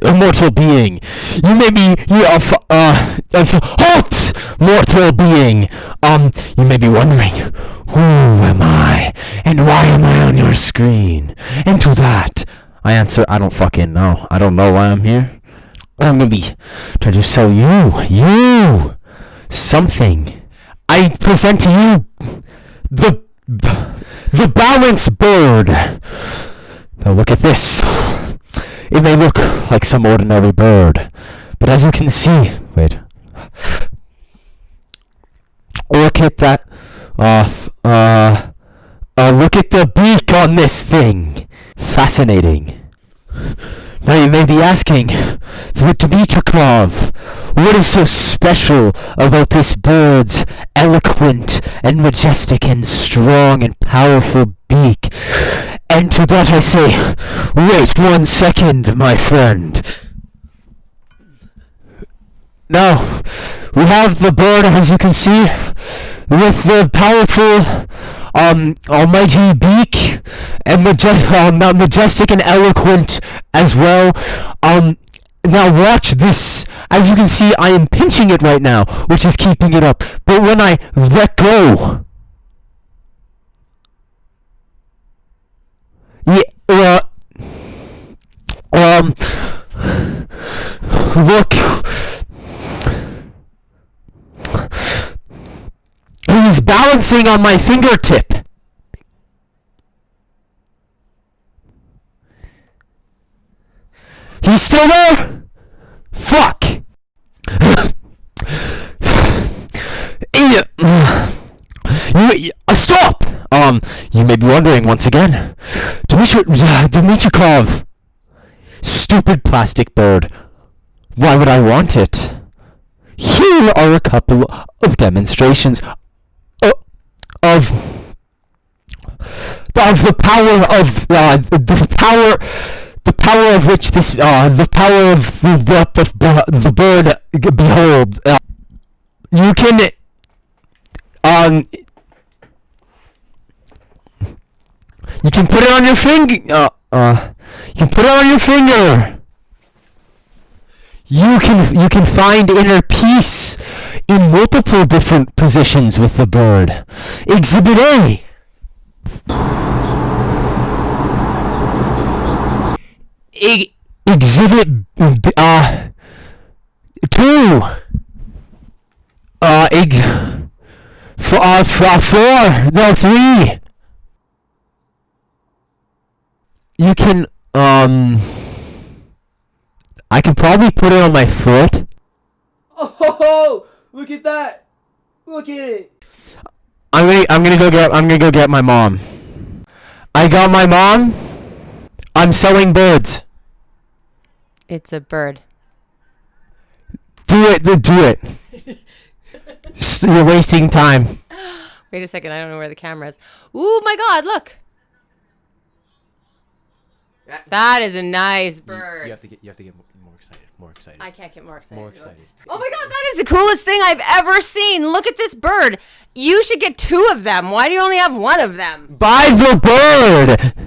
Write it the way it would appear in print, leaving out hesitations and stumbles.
immortal being. You may be, halt, mortal being. You may be wondering, who am I, and why am I on your screen? And to that, I answer, I don't fucking know. I don't know why I'm here. I'm gonna be trying to sell you, something. I present to you the balanced bird. Now look at this. It may look like some ordinary bird, but as you can see, wait. Look at that. Look at the beak on this thing. Fascinating. Now you may be asking, Dimitrikov, what is so special about this bird's eloquent and majestic and strong and powerful beak? And to that I say, wait 1 second, my friend. Now, we have the bird, as you can see, with the powerful, almighty beak, and majestic and eloquent as well. Now watch this. As you can see, I am pinching it right now, which is keeping it up. But when I let go, look. He's balancing on my fingertip. He's still there? Fuck. Stop! You may be wondering once again. Dimitrikov. Stupid plastic bird. Why would I want it? Here are a couple of demonstrations of the power of the power of which this the power of the bird beholds. You can put it on your finger. You can put it on your finger. You can find inner peace in multiple different positions with the bird. Exhibit A. Exhibit 2. 4. No, 3. You can I can probably put it on my foot. Oh, look at that! Look at it! I'm gonna go get my mom. I got my mom. I'm selling birds. It's a bird. Do it. You're wasting time. Wait a second, I don't know where the camera is. Ooh, my God, look. That is a nice bird. You have to get more excited. I can't get more excited. More excited. Oh my God, that is the coolest thing I've ever seen. Look at this bird. You should get 2 of them. Why do you only have 1 of them? Buy the bird.